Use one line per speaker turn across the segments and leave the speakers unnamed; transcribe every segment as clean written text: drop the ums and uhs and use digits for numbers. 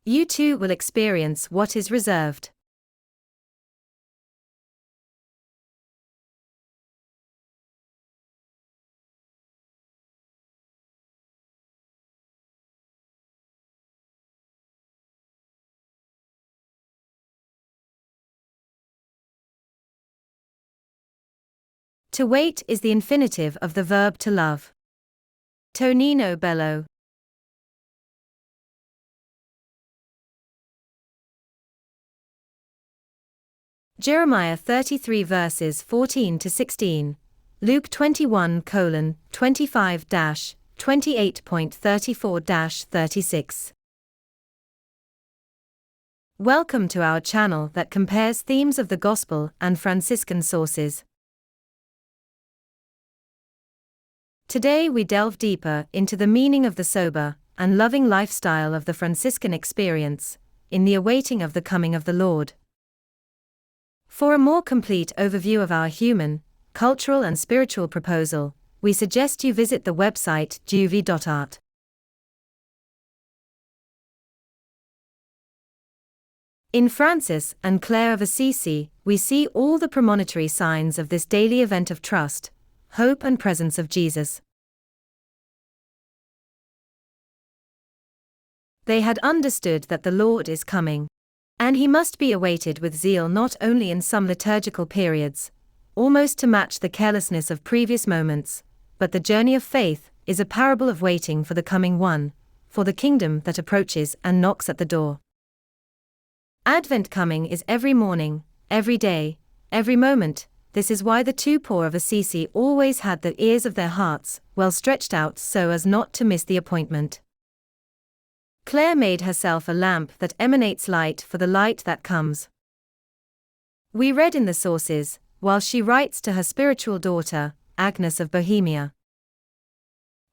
You too will experience what is reserved. To wait is the infinitive of the verb to love. Tonino bello. Jeremiah 33 verses 14 to 16. Luke 21:25-28.34-36. Welcome to our channel that compares themes of the Gospel and Franciscan Sources. Today we delve deeper into the meaning of the sober and loving lifestyle of the Franciscan experience, in the awaiting of the coming of the Lord. For a more complete overview of our human, cultural and spiritual proposal, we suggest you visit the website juvi.art. In Francis and Clare of Assisi, we see all the premonitory signs of this daily event of trust, hope and presence of Jesus. They had understood that the Lord is coming, and he must be awaited with zeal not only in some liturgical periods, almost to match the carelessness of previous moments, but the journey of faith is a parable of waiting for the coming one, for the kingdom that approaches and knocks at the door. Advent coming is every morning, every day, every moment. This is why the two poor of Assisi always had the ears of their hearts well stretched out so as not to miss the appointment. Clare made herself a lamp that emanates light for the light that comes. We read in the sources, while she writes to her spiritual daughter, Agnes of Bohemia.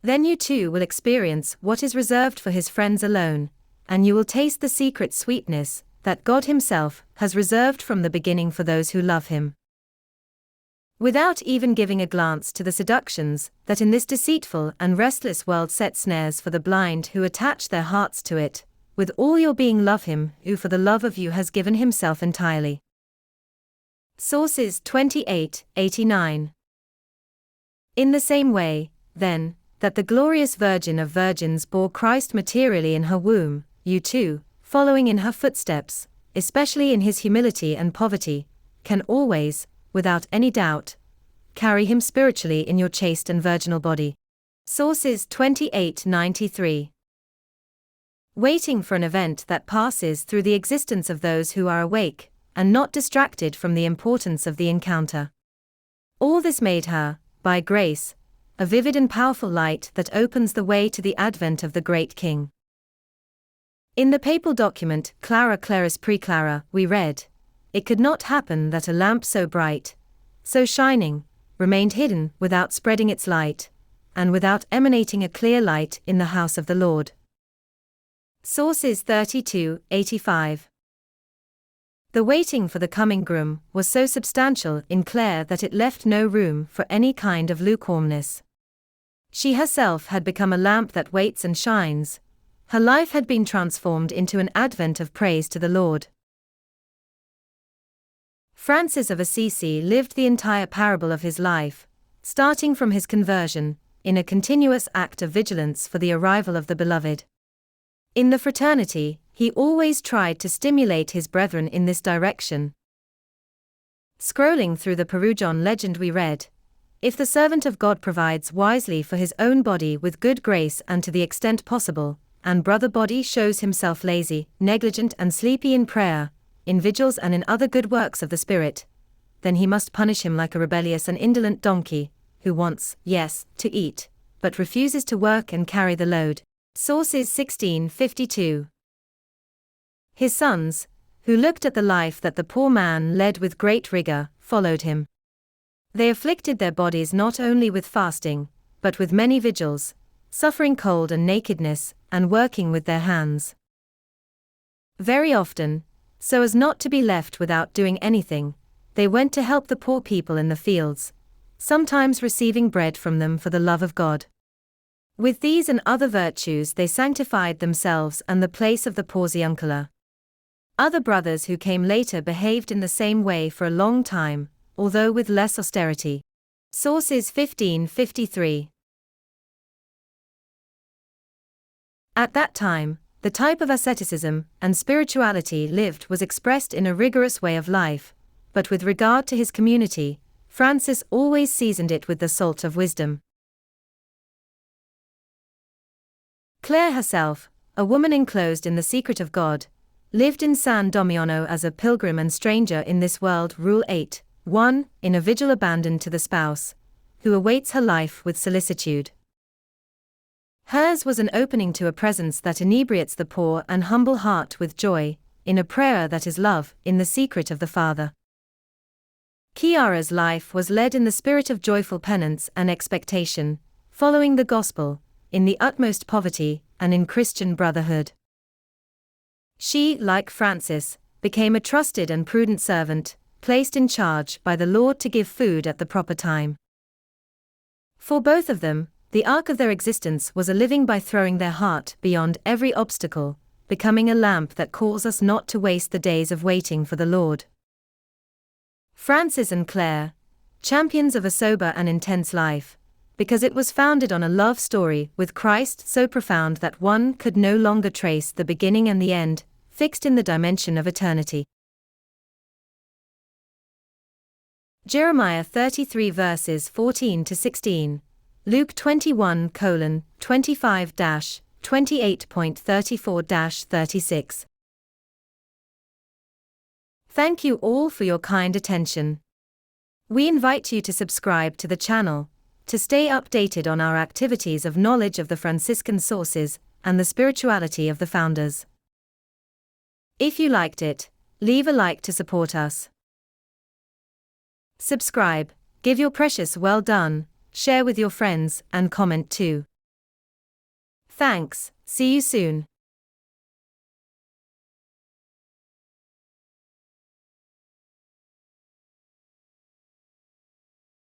Then you too will experience what is reserved for his friends alone, and you will taste the secret sweetness that God himself has reserved from the beginning for those who love him. Without even giving a glance to the seductions that in this deceitful and restless world set snares for the blind who attach their hearts to it, with all your being love him who for the love of you has given himself entirely. Sources 28:89. In the same way, then, that the glorious Virgin of Virgins bore Christ materially in her womb, you too, following in her footsteps, especially in his humility and poverty, can always, without any doubt, carry him spiritually in your chaste and virginal body. Sources 28:93. Waiting for an event that passes through the existence of those who are awake, and not distracted from the importance of the encounter. All this made her, by grace, a vivid and powerful light that opens the way to the advent of the great King. In the papal document Clara Claris Preclara, we read, "It could not happen that a lamp so bright, so shining, remained hidden without spreading its light, and without emanating a clear light in the house of the Lord." Sources 32:85. The waiting for the coming groom was so substantial in Clare that it left no room for any kind of lukewarmness. She herself had become a lamp that waits and shines. Her life had been transformed into an advent of praise to the Lord. Francis of Assisi lived the entire parable of his life, starting from his conversion, in a continuous act of vigilance for the arrival of the Beloved. In the fraternity, he always tried to stimulate his brethren in this direction. Scrolling through the Perugian legend we read, "If the servant of God provides wisely for his own body with good grace and to the extent possible, and brother body shows himself lazy, negligent and sleepy in prayer, in vigils and in other good works of the Spirit, then he must punish him like a rebellious and indolent donkey, who wants, yes, to eat, but refuses to work and carry the load." Sources 1652. His sons, who looked at the life that the poor man led with great rigor, followed him. They afflicted their bodies not only with fasting, but with many vigils, suffering cold and nakedness, and working with their hands. Very often, so as not to be left without doing anything, they went to help the poor people in the fields, sometimes receiving bread from them for the love of God. With these and other virtues they sanctified themselves and the place of the portiuncula. Other brothers who came later behaved in the same way for a long time, although with less austerity. Sources 1553. At that time, the type of asceticism and spirituality lived was expressed in a rigorous way of life, but with regard to his community, Francis always seasoned it with the salt of wisdom. Clare herself, a woman enclosed in the secret of God, lived in San Damiano as a pilgrim and stranger in this world. Rule 8, 1, in a vigil abandoned to the spouse, who awaits her life with solicitude. Hers was an opening to a presence that inebriates the poor and humble heart with joy, in a prayer that is love, in the secret of the Father. Chiara's life was led in the spirit of joyful penance and expectation, following the gospel, in the utmost poverty, and in Christian brotherhood. She, like Francis, became a trusted and prudent servant, placed in charge by the Lord to give food at the proper time. For both of them, the arc of their existence was a living by throwing their heart beyond every obstacle, becoming a lamp that calls us not to waste the days of waiting for the Lord. Francis and Clare, champions of a sober and intense life, because it was founded on a love story with Christ so profound that one could no longer trace the beginning and the end, fixed in the dimension of eternity. Jeremiah 33 verses 14 to 16, Luke 21:25-28.34-36. Thank you all for your kind attention. We invite you to subscribe to the channel, to stay updated on our activities of knowledge of the Franciscan sources and the spirituality of the founders. If you liked it, leave a like to support us. Subscribe, give your precious well done, share with your friends, and comment too. Thanks, see you soon.